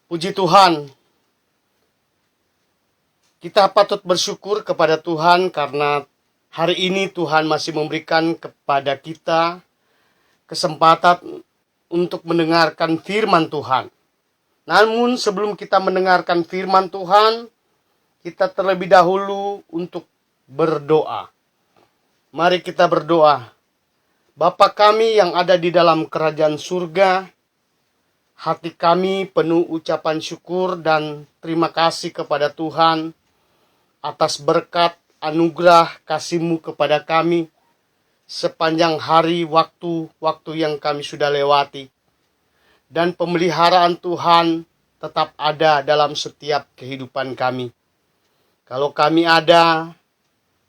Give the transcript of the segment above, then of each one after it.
Puji Tuhan, kita patut bersyukur kepada Tuhan karena hari ini Tuhan masih memberikan kepada kita kesempatan untuk mendengarkan firman Tuhan. Namun sebelum kita mendengarkan firman Tuhan, kita terlebih dahulu untuk berdoa. Mari kita berdoa. Bapa kami yang ada di dalam kerajaan surga, hati kami penuh ucapan syukur dan terima kasih kepada Tuhan atas berkat anugerah kasih-Mu kepada kami sepanjang hari waktu yang kami sudah lewati. Dan pemeliharaan Tuhan tetap ada dalam setiap kehidupan kami. Kalau kami ada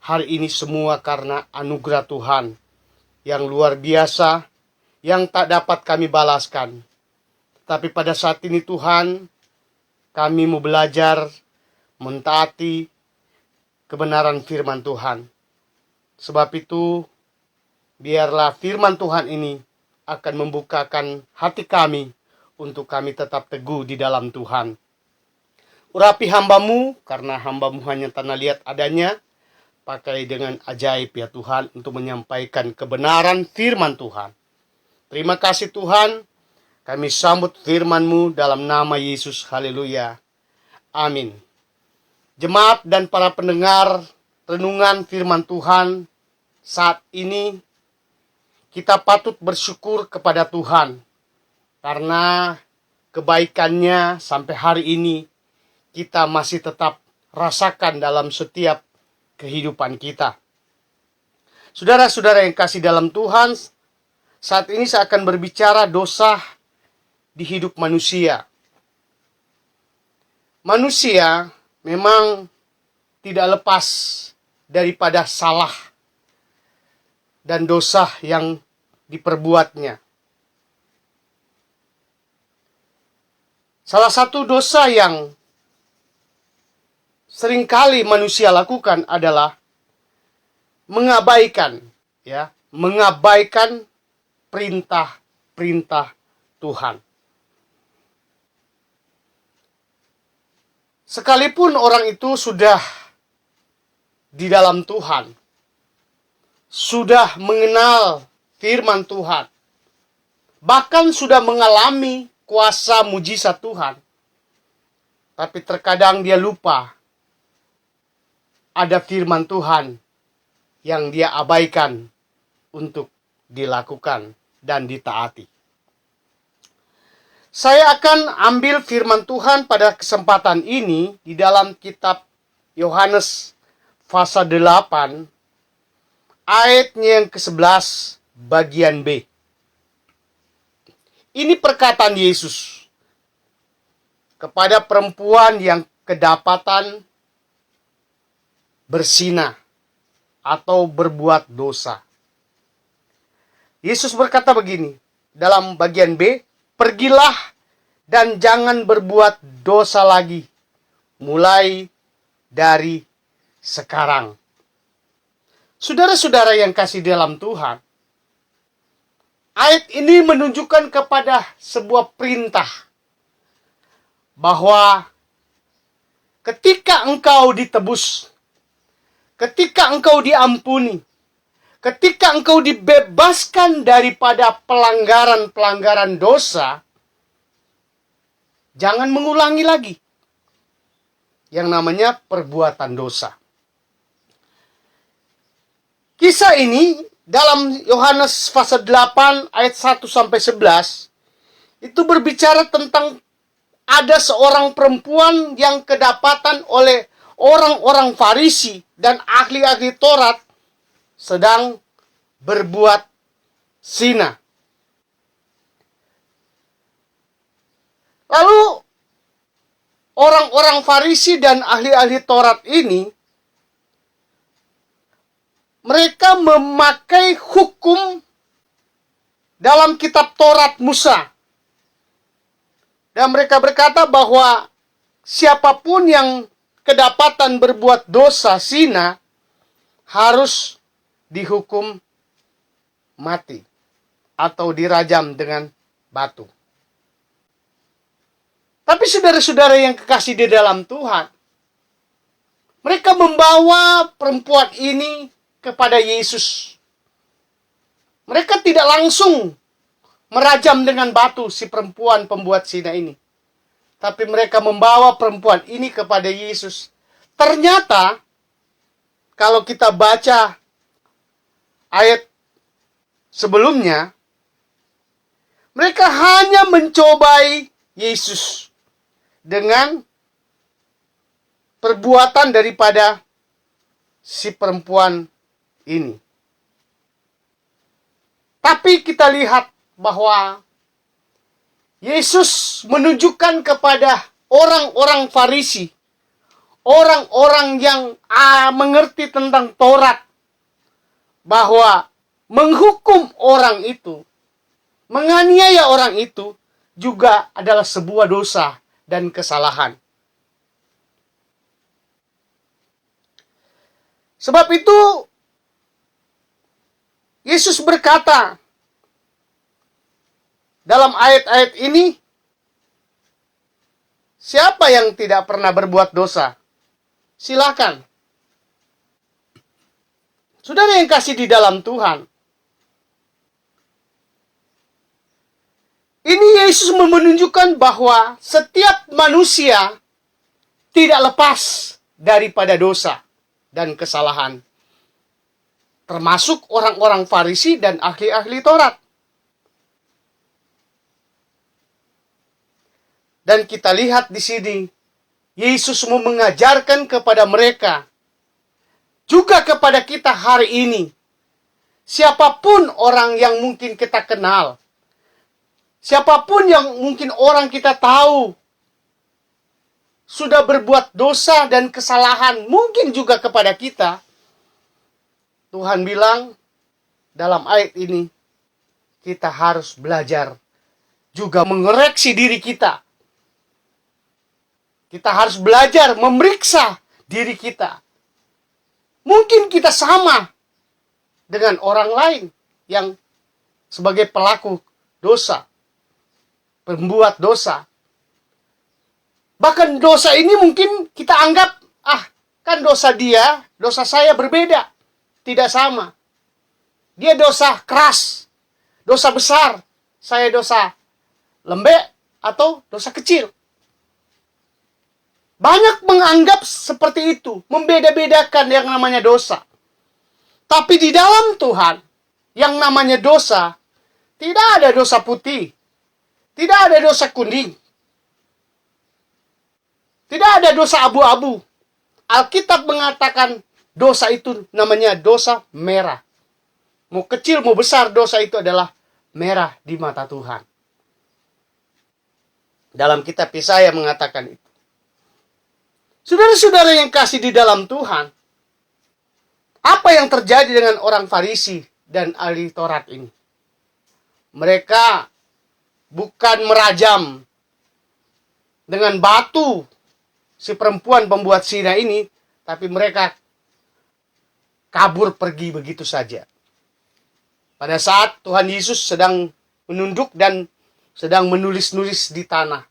hari ini semua karena anugerah Tuhan yang luar biasa, yang tak dapat kami balaskan. Tapi pada saat ini Tuhan, kami mau belajar mentaati kebenaran firman Tuhan. Sebab itu, biarlah firman Tuhan ini akan membukakan hati kami untuk kami tetap teguh di dalam Tuhan. Urapi hamba-Mu, karena hamba-Mu hanya tanah liat adanya, pakai dengan ajaib ya Tuhan untuk menyampaikan kebenaran firman Tuhan. Terima kasih Tuhan. Kami sambut firman-Mu dalam nama Yesus. Haleluya. Amin. Jemaat dan para pendengar renungan firman Tuhan, saat ini kita patut bersyukur kepada Tuhan karena kebaikannya sampai hari ini kita masih tetap rasakan dalam setiap kehidupan kita. Saudara-saudara yang kasih dalam Tuhan, saat ini saya akan berbicara dosa di hidup manusia. Manusia memang tidak lepas daripada salah dan dosa yang diperbuatnya. Salah satu dosa yang seringkali manusia lakukan adalah mengabaikan perintah-perintah Tuhan. Sekalipun orang itu sudah di dalam Tuhan, sudah mengenal firman Tuhan, bahkan sudah mengalami kuasa mujizat Tuhan, tapi terkadang dia lupa ada firman Tuhan yang dia abaikan untuk dilakukan dan ditaati. Saya akan ambil firman Tuhan pada kesempatan ini di dalam kitab Yohanes pasal 8 ayatnya yang ke-11 bagian B. Ini perkataan Yesus kepada perempuan yang kedapatan berzina atau berbuat dosa. Yesus berkata begini dalam bagian B, "Pergilah dan jangan berbuat dosa lagi, mulai dari sekarang." Saudara-saudara yang kasih dalam Tuhan, ayat ini menunjukkan kepada sebuah perintah bahwa ketika engkau ditebus, ketika engkau diampuni, ketika engkau dibebaskan daripada pelanggaran-pelanggaran dosa, jangan mengulangi lagi yang namanya perbuatan dosa. Kisah ini dalam Yohanes pasal 8 ayat 1 sampai 11 itu berbicara tentang ada seorang perempuan yang kedapatan oleh orang-orang Farisi dan ahli-ahli Taurat sedang berbuat zina. Lalu orang-orang Farisi dan ahli-ahli Taurat ini mereka memakai hukum dalam kitab Taurat Musa. Dan mereka berkata bahwa siapapun yang kedapatan berbuat dosa zina harus dihukum mati atau dirajam dengan batu. Tapi saudara-saudara yang kekasih di dalam Tuhan, mereka membawa perempuan ini kepada Yesus. Mereka tidak langsung merajam dengan batu si perempuan pembuat zina ini. Tapi mereka membawa perempuan ini kepada Yesus. Ternyata, kalau kita baca ayat sebelumnya, mereka hanya mencobai Yesus dengan perbuatan daripada si perempuan ini. Tapi kita lihat bahwa Yesus menunjukkan kepada orang-orang Farisi, orang-orang yang mengerti tentang Taurat, bahwa menghukum orang itu, menganiaya orang itu, juga adalah sebuah dosa dan kesalahan. Sebab itu, Yesus berkata dalam ayat-ayat ini, siapa yang tidak pernah berbuat dosa? Silakan. Saudara yang kasih di dalam Tuhan, ini Yesus menunjukkan bahwa setiap manusia tidak lepas daripada dosa dan kesalahan, termasuk orang-orang Farisi dan ahli-ahli Taurat. Dan kita lihat di sini, Yesus mau mengajarkan kepada mereka, juga kepada kita hari ini, siapapun orang yang mungkin kita kenal, siapapun yang mungkin orang kita tahu, sudah berbuat dosa dan kesalahan, mungkin juga kepada kita, Tuhan bilang dalam ayat ini, kita harus belajar juga mengoreksi diri kita. Kita harus belajar memeriksa diri kita. Mungkin kita sama dengan orang lain yang sebagai pelaku dosa, pembuat dosa. Bahkan dosa ini mungkin kita anggap, kan dosa dia, dosa saya berbeda. Tidak sama. Dia dosa keras, dosa besar. Saya dosa lembek atau dosa kecil. Banyak menganggap seperti itu, membeda-bedakan yang namanya dosa. Tapi di dalam Tuhan, yang namanya dosa, tidak ada dosa putih, tidak ada dosa kuning, tidak ada dosa abu-abu. Alkitab mengatakan dosa itu namanya dosa merah. Mau kecil, mau besar, dosa itu adalah merah di mata Tuhan. Dalam kitab Yesaya mengatakan itu. Saudara-saudara yang kasih di dalam Tuhan, apa yang terjadi dengan orang Farisi dan ahli Taurat ini? Mereka bukan merajam dengan batu si perempuan pembuat zina ini, tapi mereka kabur pergi begitu saja. Pada saat Tuhan Yesus sedang menunduk dan sedang menulis-nulis di tanah.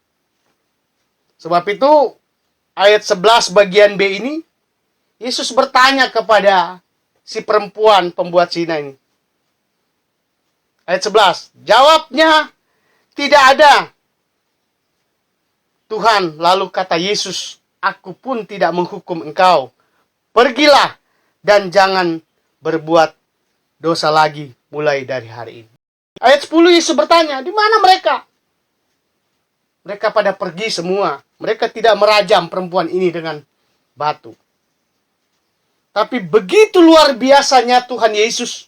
Sebab itu, ayat 11 bagian B ini, Yesus bertanya kepada si perempuan pembuat zina ini. Ayat 11, jawabnya, tidak ada. Tuhan, lalu kata Yesus, aku pun tidak menghukum engkau. Pergilah dan jangan berbuat dosa lagi mulai dari hari ini. Ayat 10 Yesus bertanya, di mana mereka? Mereka pada pergi semua. Mereka tidak merajam perempuan ini dengan batu. Tapi begitu luar biasanya Tuhan Yesus.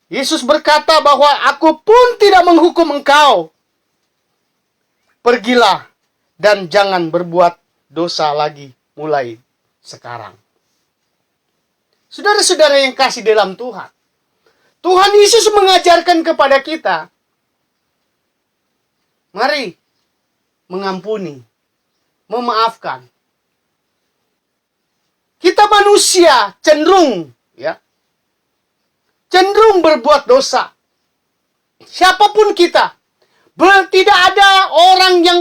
Yesus berkata bahwa aku pun tidak menghukum engkau. Pergilah dan jangan berbuat dosa lagi mulai sekarang. Saudara-saudara yang kasih dalam Tuhan. Tuhan Yesus mengajarkan kepada kita. Mari mengampuni, memaafkan. Kita manusia cenderung berbuat dosa. Siapapun kita, tidak ada orang yang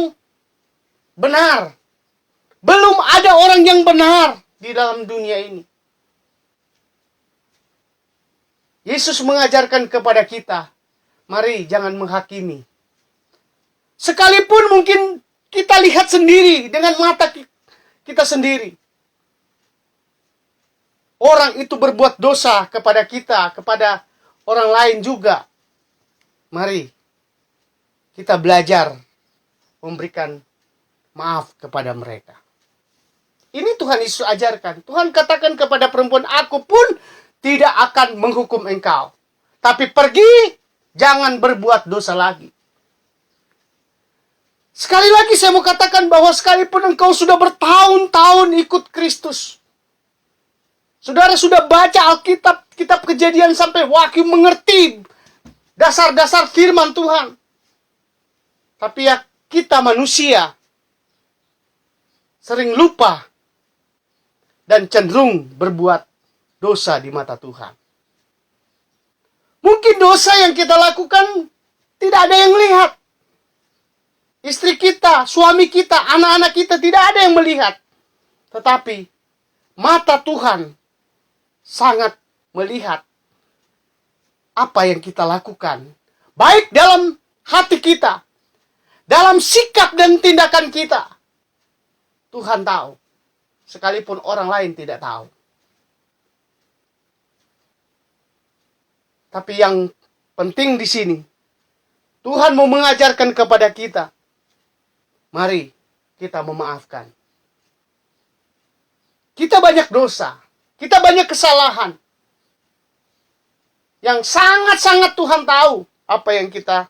benar. Belum ada orang yang benar di dalam dunia ini. Yesus mengajarkan kepada kita, mari jangan menghakimi. Sekalipun mungkin kita lihat sendiri dengan mata kita sendiri. Orang itu berbuat dosa kepada kita, kepada orang lain juga. Mari kita belajar memberikan maaf kepada mereka. Ini Tuhan Yesus ajarkan. Tuhan katakan kepada perempuan, aku pun tidak akan menghukum engkau. Tapi pergi, jangan berbuat dosa lagi. Sekali lagi saya mau katakan bahwa sekalipun engkau sudah bertahun-tahun ikut Kristus, saudara sudah baca Alkitab, kitab Kejadian sampai Wahyu, mengerti dasar-dasar firman Tuhan. Tapi ya kita manusia sering lupa dan cenderung berbuat dosa di mata Tuhan. Mungkin dosa yang kita lakukan tidak ada yang lihat. Istri kita, suami kita, anak-anak kita tidak ada yang melihat. Tetapi mata Tuhan sangat melihat apa yang kita lakukan. Baik dalam hati kita, dalam sikap dan tindakan kita. Tuhan tahu. Sekalipun orang lain tidak tahu. Tapi yang penting di sini, Tuhan mau mengajarkan kepada kita, mari kita memaafkan. Kita banyak dosa, kita banyak kesalahan, yang sangat-sangat Tuhan tahu apa yang kita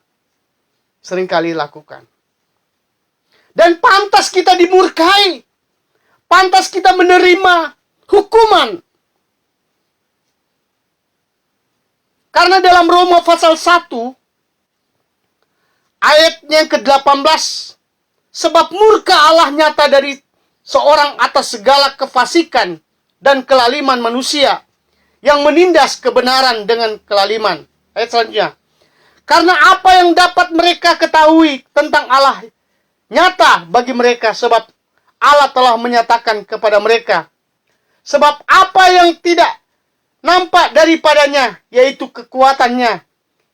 seringkali lakukan. Dan pantas kita dimurkai, pantas kita menerima hukuman. Karena dalam Roma pasal 1, ayatnya yang ke-18, sebab murka Allah nyata dari seorang atas segala kefasikan dan kelaliman manusia, yang menindas kebenaran dengan kelaliman. Ayat selanjutnya. Karena apa yang dapat mereka ketahui tentang Allah nyata bagi mereka, sebab Allah telah menyatakan kepada mereka. Sebab apa yang tidak nampak daripadanya, yaitu kekuatannya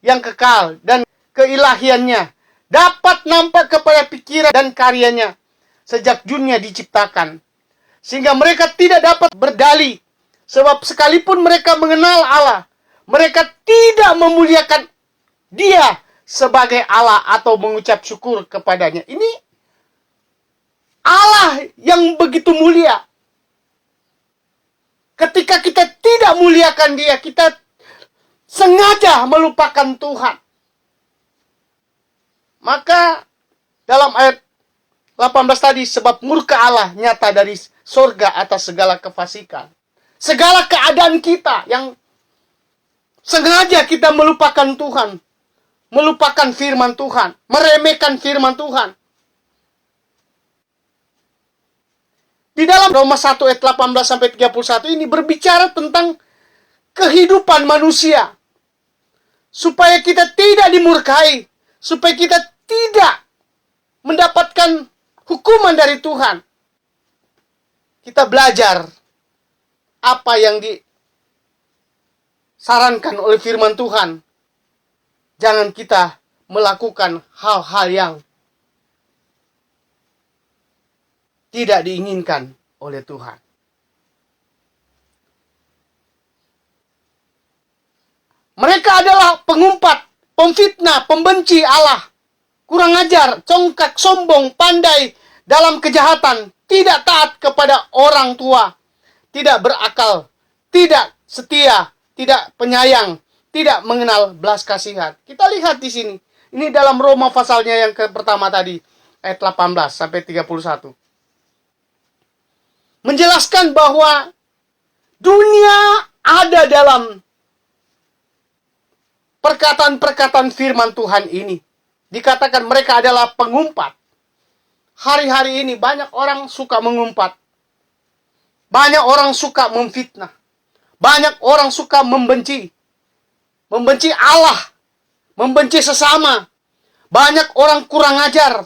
yang kekal dan keilahiannya, dapat nampak kepada pikiran dan karyanya sejak dunia diciptakan. Sehingga mereka tidak dapat berdalih, sebab sekalipun mereka mengenal Allah, mereka tidak memuliakan Dia sebagai Allah atau mengucap syukur kepadanya. Ini Allah yang begitu mulia. Ketika kita tidak muliakan Dia, kita sengaja melupakan Tuhan. Maka dalam ayat 18 tadi, sebab murka Allah nyata dari sorga atas segala kefasikan. Segala keadaan kita yang sengaja kita melupakan Tuhan. Melupakan firman Tuhan. Meremehkan firman Tuhan. Di dalam Roma 1 ayat 18 sampai 31 ini berbicara tentang kehidupan manusia. Supaya kita tidak dimurkai. Supaya kita tidak mendapatkan hukuman dari Tuhan. Kita belajar apa yang disarankan oleh firman Tuhan. Jangan kita melakukan hal-hal yang tidak diinginkan oleh Tuhan. Mereka adalah pengumpat, pemfitnah, pembenci Allah, kurang ajar, congkak, sombong, pandai dalam kejahatan, tidak taat kepada orang tua, tidak berakal, tidak setia, tidak penyayang, tidak mengenal belas kasihan. Kita lihat di sini. Ini dalam Roma pasalnya yang pertama tadi, ayat 18 sampai 31. Menjelaskan bahwa dunia ada dalam perkataan-perkataan firman Tuhan ini. Dikatakan mereka adalah pengumpat. Hari-hari ini banyak orang suka mengumpat. Banyak orang suka memfitnah. Banyak orang suka membenci. Membenci Allah. Membenci sesama. Banyak orang kurang ajar.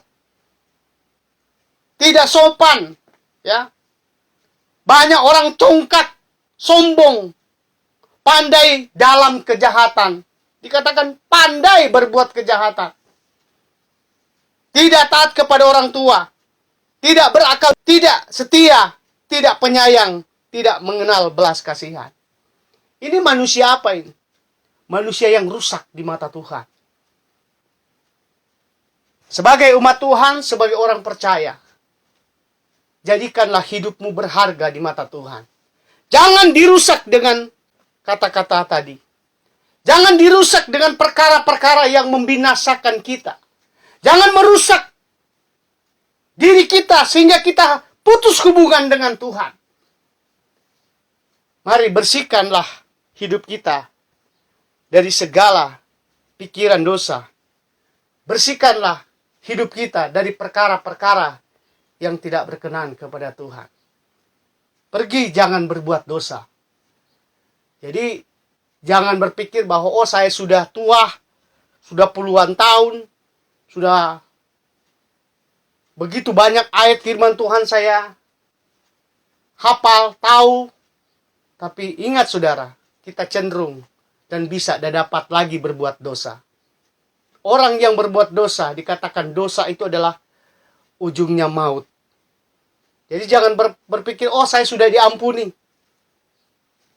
tidak sopan, ya. Banyak orang congkak, sombong, pandai dalam kejahatan. Dikatakan pandai berbuat kejahatan. Tidak taat kepada orang tua, tidak berakal, tidak setia, tidak penyayang, tidak mengenal belas kasihan. Ini manusia apa ini? Manusia yang rusak di mata Tuhan. Sebagai umat Tuhan, sebagai orang percaya, jadikanlah hidupmu berharga di mata Tuhan. Jangan dirusak dengan kata-kata tadi. Jangan dirusak dengan perkara-perkara yang membinasakan kita. Jangan merusak diri kita sehingga kita putus hubungan dengan Tuhan. Mari bersihkanlah hidup kita dari segala pikiran dosa. Bersihkanlah hidup kita dari perkara-perkara yang tidak berkenan kepada Tuhan. Pergi, jangan berbuat dosa. Jadi, jangan berpikir bahwa, oh saya sudah tua, sudah puluhan tahun, sudah begitu banyak ayat firman Tuhan saya hafal, tahu. Tapi ingat saudara, kita cenderung dan bisa dan dapat lagi berbuat dosa. Orang yang berbuat dosa, dikatakan dosa itu adalah ujungnya maut. Jadi jangan berpikir, oh saya sudah diampuni.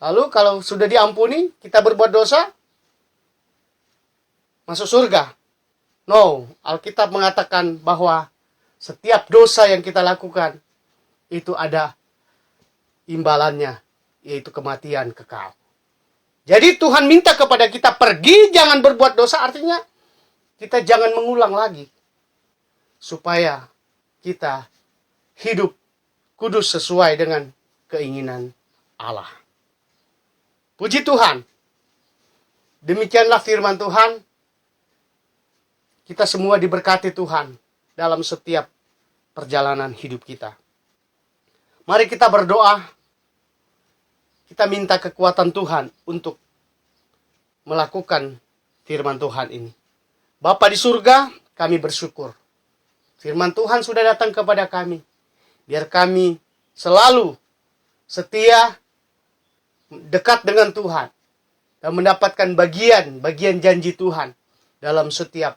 Lalu kalau sudah diampuni, kita berbuat dosa, masuk surga. No, Alkitab mengatakan bahwa setiap dosa yang kita lakukan, itu ada imbalannya, yaitu kematian kekal. Jadi Tuhan minta kepada kita pergi, jangan berbuat dosa, artinya kita jangan mengulang lagi. Supaya kita hidup kudus sesuai dengan keinginan Allah. Puji Tuhan. Demikianlah firman Tuhan. Kita semua diberkati Tuhan dalam setiap perjalanan hidup kita. Mari kita berdoa. Kita minta kekuatan Tuhan untuk melakukan firman Tuhan ini. Bapa di surga, kami bersyukur. Firman Tuhan sudah datang kepada kami. Biar kami selalu setia, dekat dengan Tuhan. Dan mendapatkan bagian janji Tuhan dalam setiap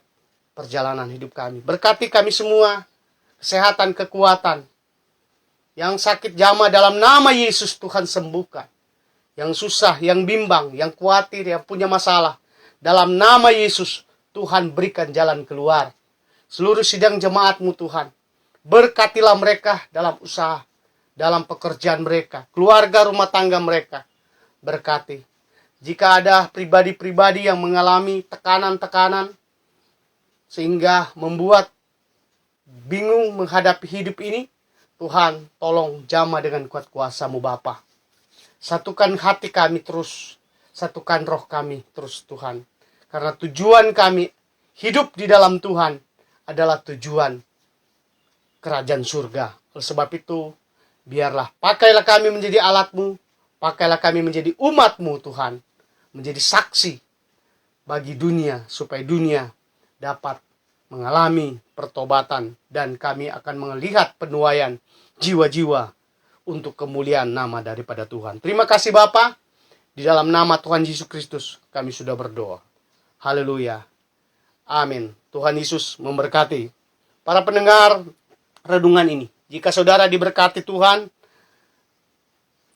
perjalanan hidup kami. Berkati kami semua, kesehatan, kekuatan. Yang sakit jamah dalam nama Yesus Tuhan sembuhkan. Yang susah, yang bimbang, yang khawatir, yang punya masalah. Dalam nama Yesus, Tuhan berikan jalan keluar. Seluruh sidang jemaat-Mu Tuhan. Berkatilah mereka dalam usaha, dalam pekerjaan mereka. Keluarga, rumah tangga mereka. Berkati. Jika ada pribadi-pribadi yang mengalami tekanan-tekanan, sehingga membuat bingung menghadapi hidup ini, Tuhan tolong jamah dengan kuat kuasa-Mu Bapa. Satukan hati kami terus. Satukan roh kami terus Tuhan. Karena tujuan kami hidup di dalam Tuhan adalah tujuan kerajaan surga. Oleh sebab itu, biarlah pakailah kami menjadi alat-Mu. Pakailah kami menjadi umat-Mu Tuhan. Menjadi saksi bagi dunia. Supaya dunia dapat mengalami pertobatan. Dan kami akan melihat penuaian jiwa-jiwa untuk kemuliaan nama daripada Tuhan. Terima kasih Bapa. Di dalam nama Tuhan Yesus Kristus kami sudah berdoa. Haleluya. Amin. Tuhan Yesus memberkati. Para pendengar renungan ini. Jika saudara diberkati Tuhan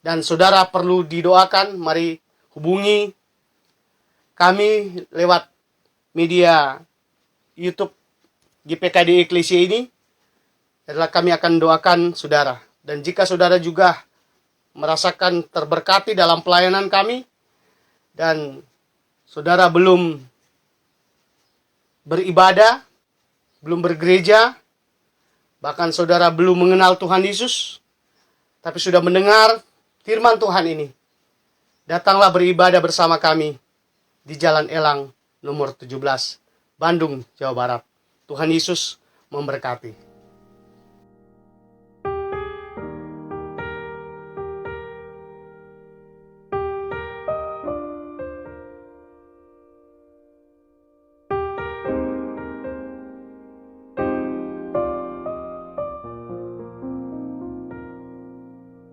dan saudara perlu didoakan, mari hubungi kami lewat media YouTube GPKD Eklesia ini. Adalah kami akan doakan saudara. Dan jika saudara juga merasakan terberkati dalam pelayanan kami, dan saudara belum beribadah, belum bergereja, bahkan saudara belum mengenal Tuhan Yesus, tapi sudah mendengar firman Tuhan ini, datanglah beribadah bersama kami di Jalan Elang nomor 17, Bandung, Jawa Barat. Tuhan Yesus memberkati.